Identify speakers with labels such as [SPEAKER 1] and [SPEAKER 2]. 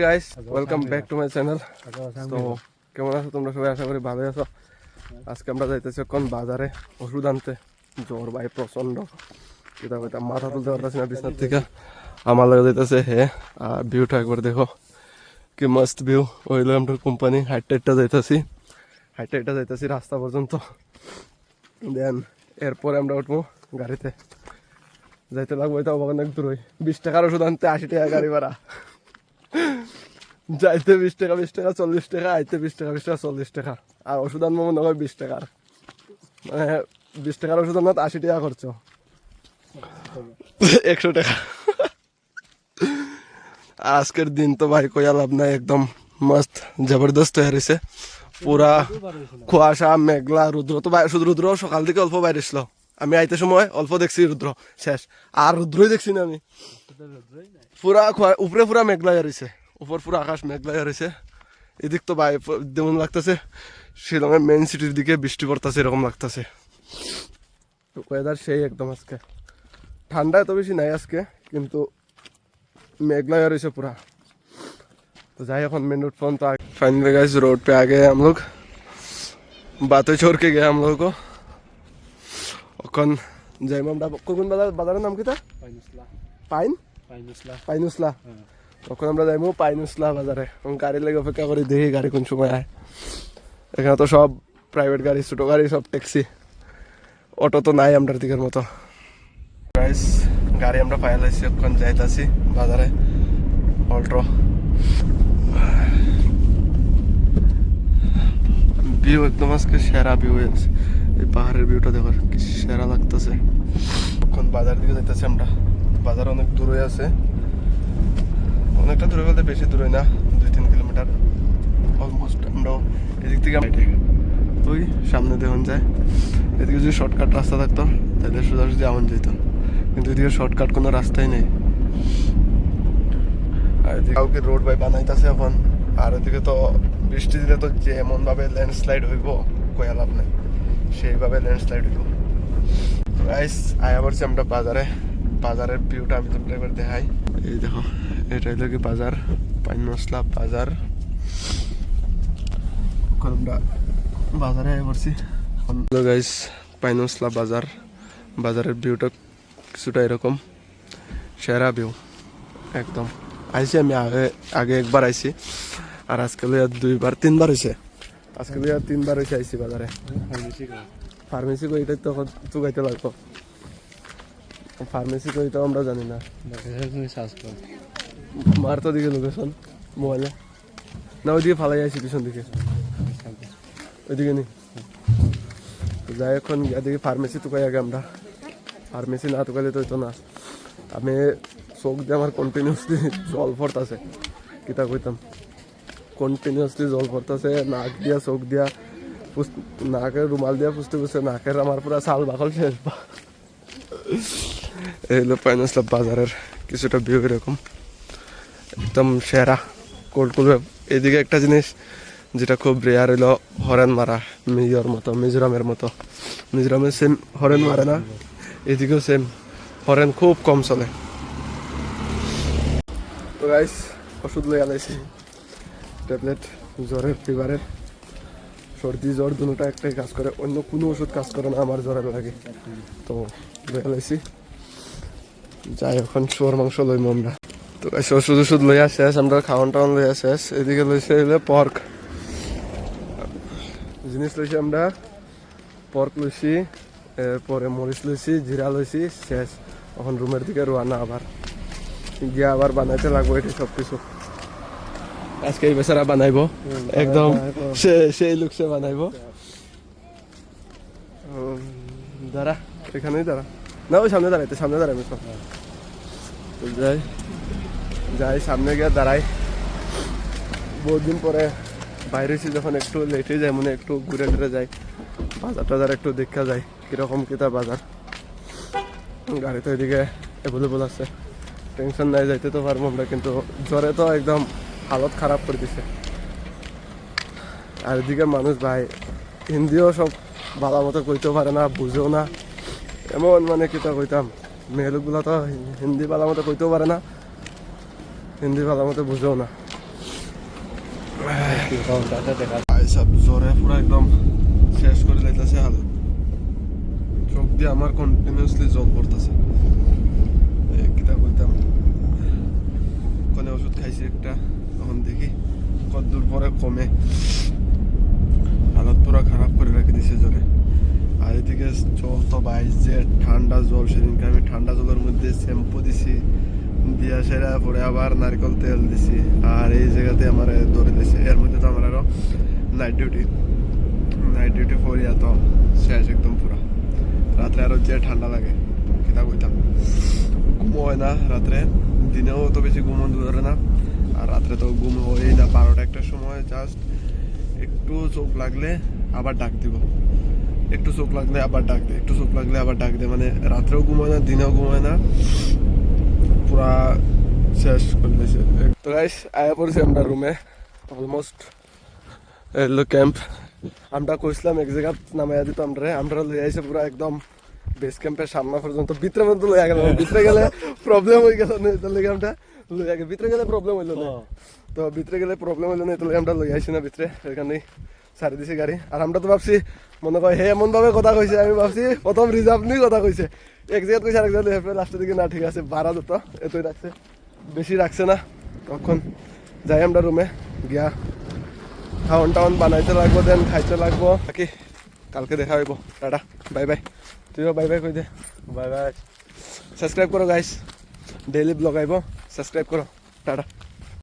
[SPEAKER 1] Guys, welcome back to my channel. তো কেমন আছো তোমরা সবাই? আশা করি ভালোই আছো। আজকে আমরা যাইতেছি এখন বাজারে ওষুধ আনতে। জ্বর ভাই প্রচন্ড, কিতা কইতাম, মাথা তুলতে পারতেছি না বিছনার থেকে। আমার লাগে যাইতেছে হে। আর ভিউটা একবার দেখো, কি মস্ত ভিউ। ওইলো আমরা কোম্পানি হাইটটা যাইতেছি রাস্তা পর্যন্ত। দেন এরপরে আমরা উঠবো গাড়িতে, যাইতে লাগবো এটা অনেক দূর। 20 টাকার ওষুধ আনতে 80 টাকা গাড়ি ভাড়া। যাইতে 20 টাকা 40 টাকা, আইতে 20 টাকা 40 টাকা। আর ওষুধ আনবো মনে হয় 20 টাকার, মানে 20 টাকার ওষুধ আনতে 80 টাকা খরচ, 100 টাকা। আজকের দিন তো ভাই কইয়া লাভ নাই, একদম মস্ত জবরদস্ত হয়ে রয়েছে। পুরা কুয়াশা মেঘলা, রুদ্র তো শুধু রুদ্র সকাল থেকে অল্প বাইরে ছিল। আমি আইতে সময় অল্প দেখছি রুদ্র, শেষ। আর রুদ্রই দেখছি না আমি। পুরা উপরে পুরা মেঘলা রয়েছে, উপর পুরো আকাশ মেঘলা রয়েছে। এদিক তো ভাই যেমন লাগতেছে শিলংয়ের মেইন সিটির দিকে বৃষ্টি পড়তেছে, এরকম লাগতেছে। ওয়েদার সেই একদম। আজকে ঠান্ডা এত বেশি নাই আজকে, কিন্তু मेघला रही पूरा। तो जाए अपन मेन रोड पर। तो फाइनली गाइस रोड पे आ गए हम लोग, बातें छोड़ के गए हम लोगों को। अपन जाए कोन बाजार नाम क्या? पाइनुसला। তখন আমরা যাইবো পাইনুসলা বাজারে। গাড়ি লেগে অপেক্ষা করি, দেখি গাড়ি কোন সময় আয়। এখানে তো সব প্রাইভেট গাড়ি, ছোট গাড়ি, সব ট্যাক্সি, অটো তো নাই আমরা দিকের মতো। গাইস গাড়ি আমরা পাই লাইছি, এখন যাইতাছি বাজারে অল্ট্রো। ভিউ একদম আজকে সেরা ভিউ হয়েছে, এই পাহাড়ের ভিউটা দেখো কি সেরা লাগতেছে। এখন বাজার দিকে যাইতেছি আমরা। বাজার অনেক দূরে আছে, অনেকটা দূরে বলতে বেশি দূরে না, 2-3 কিলোমিটার অলমোস্ট। আমরাও এদিক থেকে ওই সামনে দেখুন যায়। এদিকে যদি শর্টকাট রাস্তা থাকতো তাহলে সোজাসুজি আমন যেত, কিন্তু এদিকে শর্টকাট কোনো রাস্তাই নেই। আর এদিকে কাউকে রোড বাই বানাইতেছে এখন। আর এদিকে তো বৃষ্টি দিলে তো যেমন ভাবে ল্যান্ডস্লাইড হইব কয়া লাভ নাই, সেইভাবে ল্যান্ডস্লাইড হইব। গাইস আয়া পড়ছি আমরা বাজারে। বাজারের ভিউটা আমি তোমরা একবার দেখাই। এই দেখো, এটা হলো কি বাজার, পাইনমসলা বাজার। এখন আমরা বাজারে আয়া পড়ছি। গাইস পাইনমসলা বাজার, বাজারের ভিউটা কিছুটা এরকম সেরা ভিউ একদম। আইছি আমি আগে একবার আইছি, আর আজকে লইয়া 2-3 বার হয়েছে। আজকে লইয়া 3 বার হয়েছে আইছি বাজারে। ফার্মেসি কই এটা তো চুকাইতে লাগতো। ফার্মেসি কই তো আমরা জানি না। মার তো দিকে লোকেশন মোবাইলে না, ওইদিকে ফালাই আইছি পিছন দিকে, ওইদিকে নি যাই। এখন এদিকে ফার্মেসি টুকাই আগে আমরা। ফার্মেসি না টুকাইলে তো হইতো না। আমি চোখ দিয়ে আমার কন্টিনিউসলি জল পড়তেছে, কিতা কইতাম, কন্টিনিউসলি জল পড়তেছে। নাক দিয়া চোখ দিয়া নাকের রুমাল দিয়া পুষতে পুষতে নাকের আমার পুরা চাল বাকল শেষ। এই হলো পাইনমসলা বাজারের কিছুটা ভিউ এরকম একদম সেরা কোলকুল। এদিকে একটা জিনিস যেটা খুব রেয়ার হইলো হরেন মারা, মিজোরামের মতো। মিজোরামে সেম হরেন মারে না, এদিকেও সেম হরেন খুব কম চলে। তো গাইস ওষুধ লই আলাইছি, ট্যাবলেট জ্বরের, ফিভারের, সর্দি জ্বর দুটোটা একটাই কাজ করে, অন্য কোনো ওষুধ কাজ করে না আমার জ্বরের লাগে। তো লই আলাইছি, যাই এখন শুয়োর মাংস লইম আমরা। তো গাইস ওষুধ লইয়া শেষ, আমরা খাওয়ান টাওয়ান লইয়া শেষ। এদিকে লইছে হইলে পর্ক জিনিস লইছি আমরা, পর্ক লইছি, এরপরে মরিচ লইছি, জিরা লইছি, শেষ। এখন রুমের দিকে রোয়ানা, আবার গিয়ে আবার বানাইতে লাগবো এটা সব কিছু। আজকে এই বেচারা বানাইবো একদম সেই লুকসে বানাইবো। দাঁড়া এখানেই দাঁড়া, না ওই সামনে দাঁড়াইবে সব। যাই সামনে গিয়ে দাঁড়াই। বহুদিন পরে বাইরেছি যখন, একটু লেটে যায়, মনে একটু ঘুরে টুরে যাই, বাজার টাজার একটু দেখা যায় কিরকম কিতা বাজার। গাড়ি তো এদিকে অ্যাভেলেবল আছে, টেনশন নাই, যাইতে তো পারবো আমরা। কিন্তু জ্বরে তো একদম হালত খারাপ করে দিছে। আর এদিকে মানুষ ভাই হিন্দিও সব ভালো মতো কইতেও পারে না, বুঝেও না, এমন মানে কিতা কইতাম, মেয়েলোকগুলো তো হিন্দি ভালো মতো কইতেও পারে না, হিন্দি ভালো মতো বুঝেও না। ভাই সব জ্বরে পুরো একদম শেষ করে যাইতেছে হাল, চোখ দিয়ে আমার কন্টিনিউসলি জল পড়তেছে। কিতা বলতাম, ওখানে ওষুধ খাইছি একটা, তখন দেখি কতদূর পরে কমে। হালত পুরো খারাপ করে রেখে দিছে জ্বরে। আর এদিকে জল তো বাইশ যে ঠান্ডা জল, সেদিনকে আমি ঠান্ডা জলের মধ্যে শ্যাম্পু দিছি, দিয়া সেরা পরে আবার নারকেল তেল দিছি। আর এই জায়গাতে আমার দৌড়ে দিয়েছে, এর মধ্যে তো আমার আরো নাইট ডিউটি করিয়া তো শেষ একদম পুরা। রাত্রে আরো যে ঠান্ডা লাগে কিতা কইতাম, ঘুম হয় না রাত্রে, দিনেও তো বেশি ঘুম ধরে না, আর রাত্রে তো ঘুম হয়ই না। 12টা একটার সময় জাস্ট একটু চোখ লাগলে আবার ডাক দিব, একটু চোখ লাগলে আবার ডাক দে, একটু চোখ লাগলে আবার ডাক দে, মানে রাত্রেও ঘুম হয় না, দিনেও ঘুম হয় না, পুরা শেষ করে দিয়েছে। তো গাইস আয়া পড়ছি আমরা রুমে, অলমোস্ট এলো ক্যাম্প। আমরা কইছিলাম এক জায়গা নামাইয়া দিত, আমরা লই আইসে পুরা একদম বেস ক্যাম্পের সামনে পর্যন্ত, ভিতরে পর্যন্ত লইয়া গেল। ভিতরে গেলে প্রবলেম হয়ে গেল না, এটার লেগে আমরা লইয়া গেলে, ভিতরে গেলে প্রবলেম হইলো না, তো ভিতরে গেলে প্রবলেম হইলো না, এটার লেগে আমরা লই আইসি না ভিতরে, এখানে ছাড়ি দিছি গাড়ি। আর আমরা তো ভাবছি, মনে কয় হে এমন ভাবে কথা কইছে, আমি ভাবছি প্রথম রিজার্ভ নিয়ে কথা কইছে, এক জায়গা কইছে আরেক জায়গায়, লাস্টের দিকে না ঠিক আছে বাড়া যত এতই রাখছে, বেশি রাখছে না। তখন যাই আমরা রুমে গিয়া খাওয়ান টাউন বানাইতে লাগবো, দেন খাইতে লাগবো। বাকি কালকে দেখা হইব, টাটা বাই বাই। তুইও বাই বাই কই দে।
[SPEAKER 2] Bye bye.
[SPEAKER 1] সাবস্ক্রাইব করো গাইস, ডেইলি ব্লগ আইব, সাবস্ক্রাইব করো, টাটা।